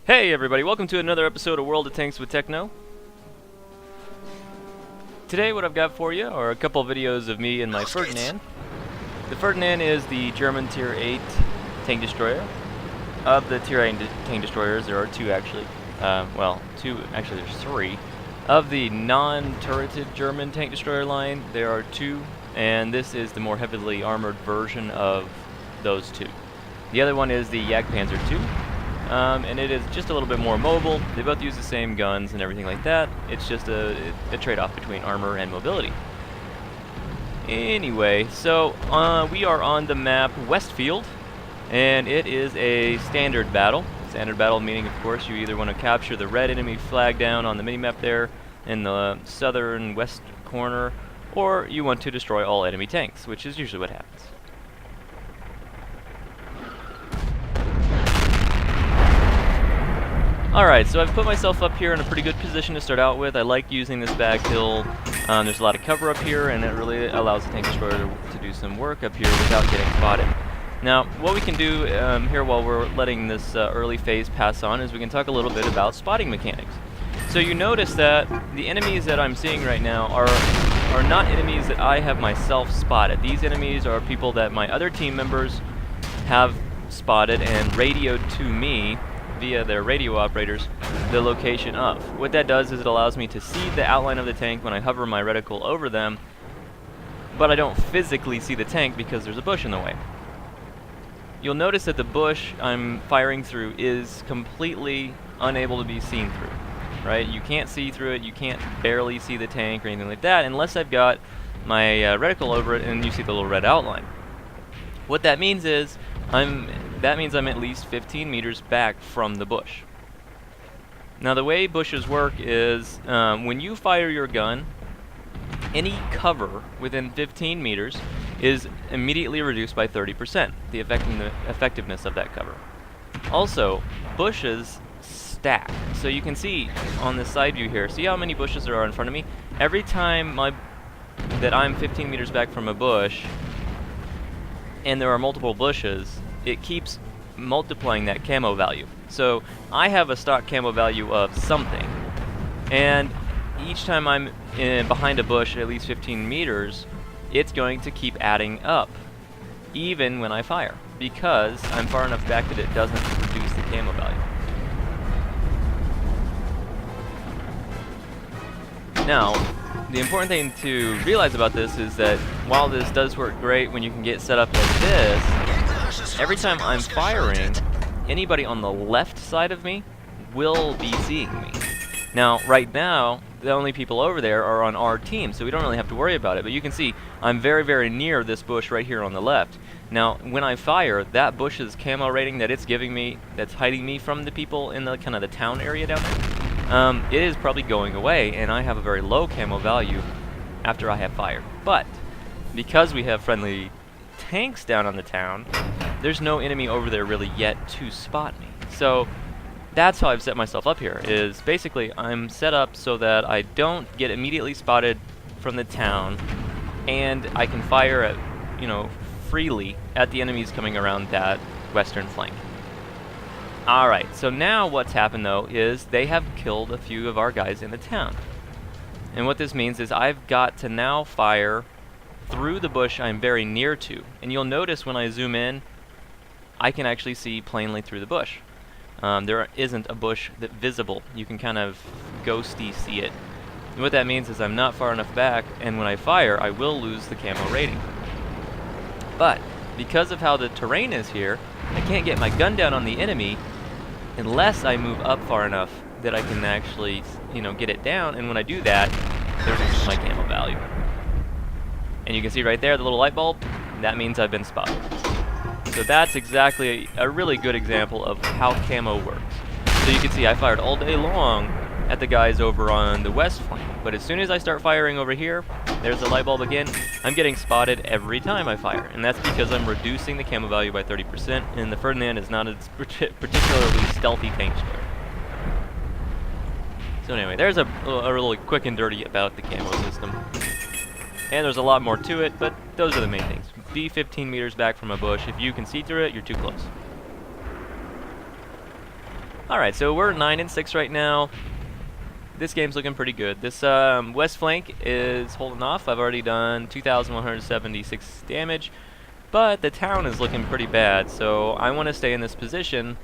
Hey everybody, welcome to another episode of World of Tanks with Techno. Today what I've got for you are a couple videos of me and my Ferdinand. The Ferdinand is the German Tier 8 tank destroyer. Of the Tier 8 tank destroyers, there are two actually. There's three. Of the non-turreted German tank destroyer line, there are two, and this is the more heavily armored version of those two. The other one is the Jagdpanzer II. And it is just a little bit more mobile. They both use the same guns and everything like that. It's just a trade-off between armor and mobility. Anyway, so we are on the map Westfield, and it is a standard battle. Standard battle meaning, of course, you either want to capture the red enemy flag down on the minimap there in the southern west corner, or you want to destroy all enemy tanks, which is usually what happens. Alright, so I've put myself up here in a pretty good position to start out with. I like using this back hill. There's a lot of cover up here, and it really allows the tank destroyer to do some work up here without getting spotted. Now, what we can do here while we're letting this early phase pass on is we can talk a little bit about spotting mechanics. So you notice that the enemies that I'm seeing right now are not enemies that I have myself spotted. These enemies are people that my other team members have spotted and radioed to me via their radio operators the location of. What that does is it allows me to see the outline of the tank when I hover my reticle over them, but I don't physically see the tank because there's a bush in the way. You'll notice that the bush I'm firing through is completely unable to be seen through, right? You can't see through it, you can't barely see the tank or anything like that unless I've got my reticle over it and you see the little red outline. What that means is I'm at least 15 meters back from the bush. Now the way bushes work is when you fire your gun, any cover within 15 meters is immediately reduced by 30%, the effectiveness of that cover. Also, bushes stack. So you can see on this side view here, see how many bushes there are in front of me? Every time that I'm 15 meters back from a bush, and there are multiple bushes, it keeps multiplying that camo value. So I have a stock camo value of something, and each time I'm behind a bush at least 15 meters, it's going to keep adding up, even when I fire, because I'm far enough back that it doesn't reduce the camo value. Now, the important thing to realize about this is that while this does work great when you can get set up like this, every time I'm firing, anybody on the left side of me will be seeing me. Now, right now, the only people over there are on our team, so we don't really have to worry about it. But you can see I'm very, very near this bush right here on the left. Now, when I fire, that bush's camo rating that it's giving me, that's hiding me from the people in the kind of the town area down there, it is probably going away, and I have a very low camo value after I have fired. But because we have friendly tanks down on the town, there's no enemy over there really yet to spot me. So that's how I've set myself up here, is basically I'm set up so that I don't get immediately spotted from the town, and I can fire at, freely at the enemies coming around that western flank. Alright, so now what's happened though is they have killed a few of our guys in the town. And what this means is I've got to now fire through the bush I'm very near to. And you'll notice when I zoom in, I can actually see plainly through the bush. There isn't a bush that's visible. You can kind of ghosty see it. And what that means is I'm not far enough back, and when I fire, I will lose the camo rating. But because of how the terrain is here, I can't get my gun down on the enemy unless I move up far enough that I can actually, get it down. And when I do that, there's my camo value. And you can see right there the little light bulb. That means I've been spotted. So that's exactly a really good example of how camo works. So you can see I fired all day long at the guys over on the west flank, but as soon as I start firing over here, there's the light bulb again, I'm getting spotted every time I fire, and that's because I'm reducing the camo value by 30%, and the Ferdinand is not a particularly stealthy tank destroyer. So anyway, there's a really quick and dirty about the camo system. And there's a lot more to it, but those are the main things. Be 15 meters back from a bush. If you can see through it, you're too close. Alright, so we're 9-6 right now. This game's looking pretty good. This west flank is holding off. I've already done 2,176 damage, but the town is looking pretty bad, so I want to stay in this position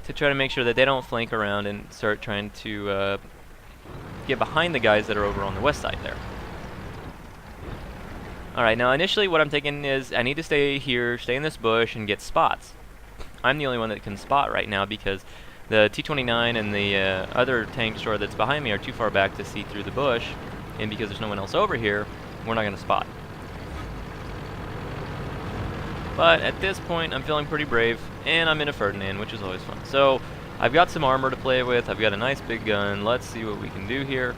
to try to make sure that they don't flank around and start trying to get behind the guys that are over on the west side there. Alright, now initially what I'm thinking is I need to stay here, stay in this bush, and get spots. I'm the only one that can spot right now because the T-29 and the other tank destroyer that's behind me are too far back to see through the bush, and because there's no one else over here, we're not going to spot. But at this point, I'm feeling pretty brave, and I'm in a Ferdinand, which is always fun. So, I've got some armor to play with, I've got a nice big gun, let's see what we can do here.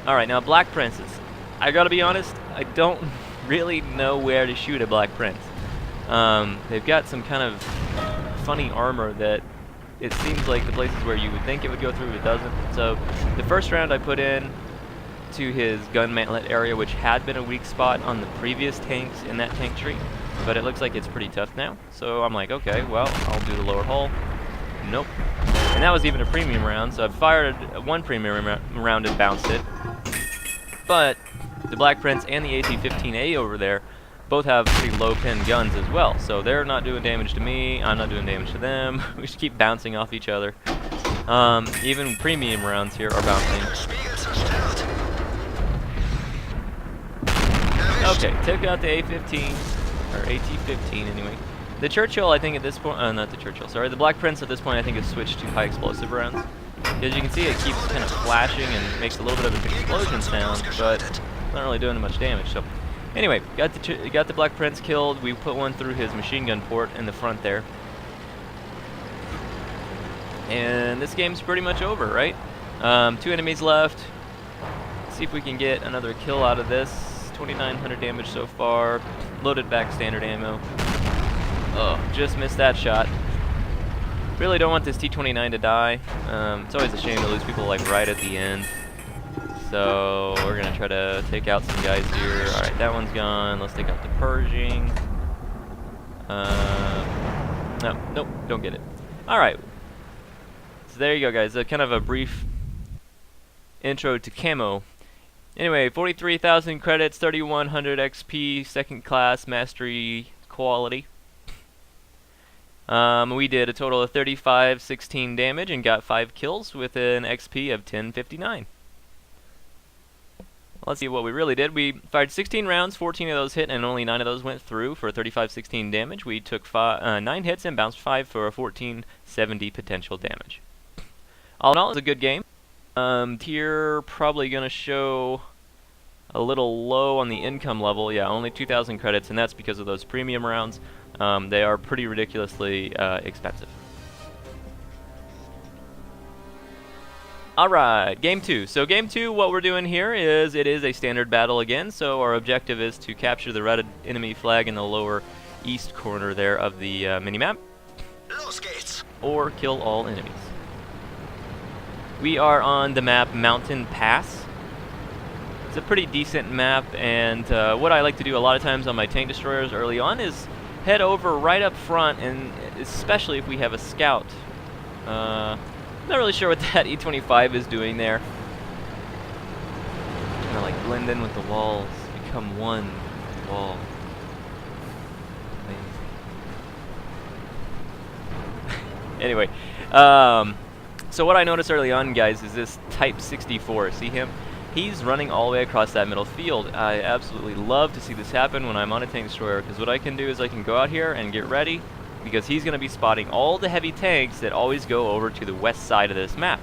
Alright, now Black Princes. I gotta be honest, I don't really know where to shoot a Black Prince. They've got some kind of funny armor that it seems like the places where you would think it would go through, it doesn't. So the first round I put in to his gun mantlet area, which had been a weak spot on the previous tanks in that tank tree, but it looks like it's pretty tough now. So I'm like, okay, well, I'll do the lower hull. Nope. And that was even a premium round, so I've fired one premium round and bounced it. But the Black Prince and the AT-15A over there both have pretty low pin guns as well, so they're not doing damage to me, I'm not doing damage to them. We just keep bouncing off each other. Even premium rounds here are bouncing. Okay, took out the A-15, or AT-15 anyway. The Churchill, I think at this point, not the Churchill, sorry, the Black Prince at this point I think has switched to high explosive rounds. As you can see, it keeps kind of flashing and makes a little bit of an explosion sound, but not really doing much damage. So, anyway, got the Black Prince killed. We put one through his machine gun port in the front there, and this game's pretty much over, right? 2 enemies left. Let's see if we can get another kill out of this. 2,900 damage so far. Loaded back standard ammo. Oh, just missed that shot. Really don't want this T-29 to die. It's always a shame to lose people like right at the end. So we're gonna try to take out some guys here. Alright, that one's gone. Let's take out the Pershing. No, nope, don't get it. Alright. So there you go, guys. Kind of a brief intro to camo. Anyway, 43,000 credits, 3,100 XP, second class mastery quality. We did a total of 3516 damage and got 5 kills with an XP of 1059. Let's see what we really did. We fired 16 rounds, 14 of those hit, and only 9 of those went through for 3516 damage. We took 9 hits and bounced 5 for a 1470 potential damage. All in all, it was a good game. Tier probably going to show a little low on the income level. Yeah, only 2,000 credits, and that's because of those premium rounds. They are pretty ridiculously expensive. Alright, Game 2. So Game 2, what we're doing here is, it is a standard battle again, so our objective is to capture the red enemy flag in the lower east corner there of the minimap, or kill all enemies. We are on the map Mountain Pass. It's a pretty decent map, and what I like to do a lot of times on my tank destroyers early on is head over right up front, and especially if we have a scout. Not really sure what that E-25 is doing there. Kind of like blend in with the walls, become one wall. Anyway, so what I noticed early on, guys, is this Type 64. See him? He's running all the way across that middle field. I absolutely love to see this happen when I'm on a tank destroyer, because what I can do is I can go out here and get ready, because he's going to be spotting all the heavy tanks that always go over to the west side of this map.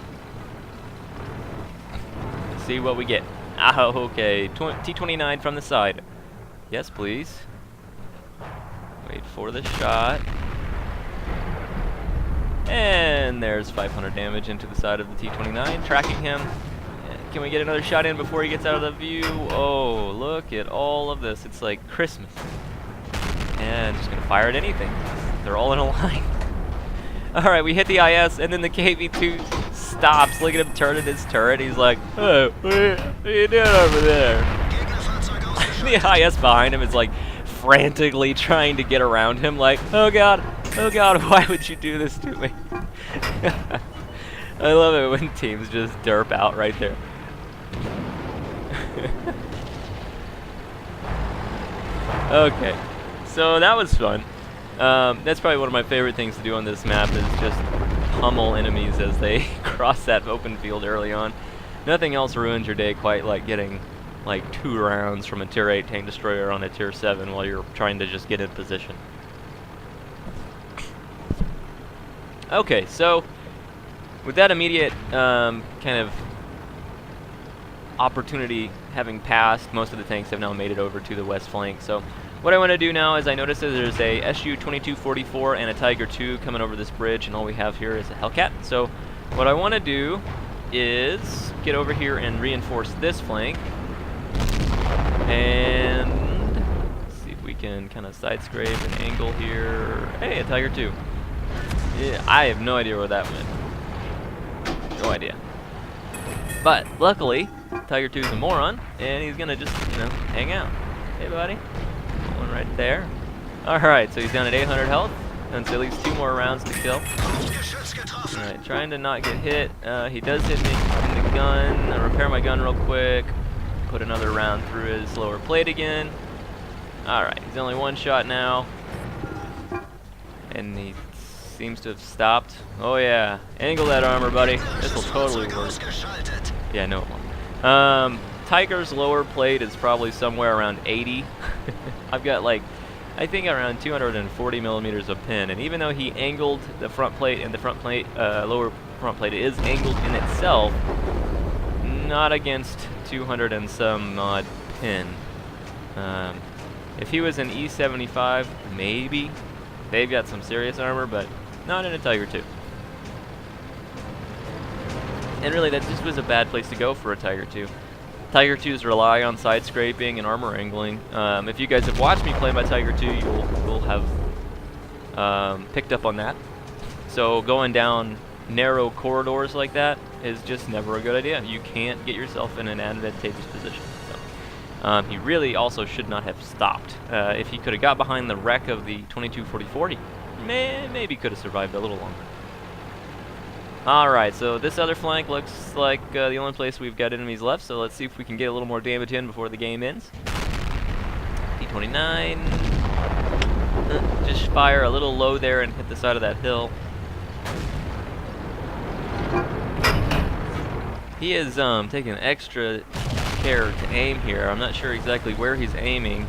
Let's see what we get. Ah, okay. T-29 from the side. Yes, please. Wait for the shot. And there's 500 damage into the side of the T-29, tracking him. Can we get another shot in before he gets out of the view? Oh, look at all of this. It's like Christmas. And just going to fire at anything. They're all in a line. Alright, we hit the IS, and then the KV-2 stops. Look at him turning his turret. He's like, oh, what are you doing over there? The IS behind him is like frantically trying to get around him, like, oh god, Oh god, why would you do this to me? I love it when teams just derp out right there. Okay, so that was fun. That's probably one of my favorite things to do on this map is just pummel enemies as they cross that open field early on. Nothing else ruins your day quite like getting like 2 rounds from a tier 8 tank destroyer on a tier 7 while you're trying to just get in position. Okay, so with that immediate kind of opportunity having passed, most of the tanks have now made it over to the west flank. So what I want to do now is I notice that there's a SU-2244 and a Tiger II coming over this bridge, and all we have here is a Hellcat. So what I want to do is get over here and reinforce this flank, and see if we can kind of side scrape an angle here. Hey, a Tiger II. Yeah, I have no idea where that went. No idea. But luckily, Tiger II's a moron, and he's gonna just, you know, hang out. Hey, buddy. One right there. Alright, so he's down at 800 health, and so at least 2 more rounds to kill. Alright, trying to not get hit. He does hit me in the gun. I'll repair my gun real quick. Put another round through his lower plate again. Alright, he's only 1 shot now. And he seems to have stopped. Oh yeah, angle that armor, buddy. This will totally work. Yeah, no it won't. Tiger's lower plate is probably somewhere around 80. I've got like, I think around 240 millimeters of pin, and even though he angled the front plate, and the front plate, lower front plate is angled in itself, not against 200 and some odd pin. If he was an E75, maybe. They've got some serious armor, but not in a Tiger II. And really, that just was a bad place to go for a Tiger II. Tiger IIs rely on side scraping and armor angling. If you guys have watched me play my Tiger II, you'll have picked up on that. So going down narrow corridors like that is just never a good idea. You can't get yourself in an advantageous position. So, he really also should not have stopped. If he could have got behind the wreck of the 2244, he maybe could have survived a little longer. Alright, so this other flank looks like the only place we've got enemies left, so let's see if we can get a little more damage in before the game ends. P29. Just fire a little low there and hit the side of that hill. He is taking extra care to aim here. I'm not sure exactly where he's aiming.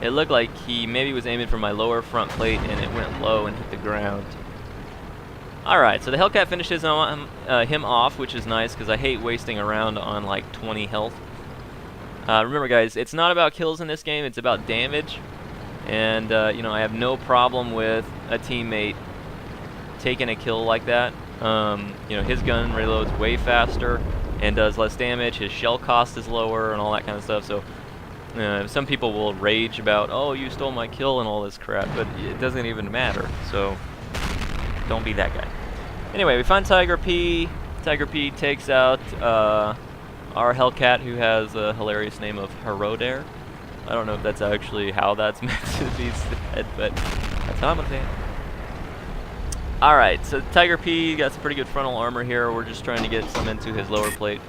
It looked like he maybe was aiming for my lower front plate and it went low and hit the ground. Alright, so the Hellcat finishes him off, which is nice because I hate wasting a round on like 20 health. Remember guys, it's not about kills in this game, it's about damage. And you know, I have no problem with a teammate taking a kill like that. You know, his gun reloads way faster and does less damage, his shell cost is lower and all that kind of stuff. So some people will rage about, oh, you stole my kill and all this crap, but it doesn't even matter. So don't be that guy. Anyway, we find Tiger P. Tiger P takes out our Hellcat, who has a hilarious name of Heroder. I don't know if that's actually how that's meant to be said, but that's how I'm gonna say it. Alright, so Tiger P got some pretty good frontal armor here. We're just trying to get some into his lower plate.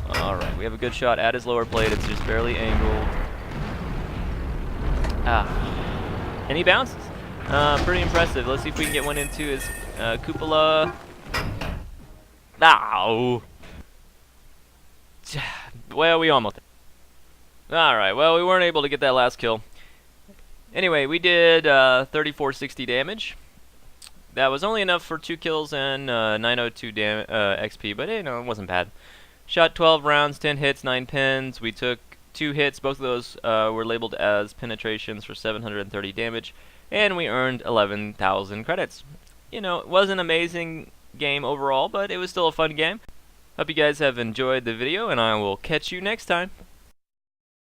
Alright, we have a good shot at his lower plate. It's just barely angled. And he bounces. Pretty impressive. Let's see if we can get one into his cupola. Ow! Well, we almost did. Alright, well, we weren't able to get that last kill. Anyway, we did 3460 damage. That was only enough for 2 kills and 902 XP, but you know, it wasn't bad. Shot 12 rounds, 10 hits, 9 pins. We took 2 hits. Both of those were labeled as penetrations for 730 damage. And we earned 11,000 credits. You know, it was an amazing game overall, but it was still a fun game. Hope you guys have enjoyed the video, and I will catch you next time.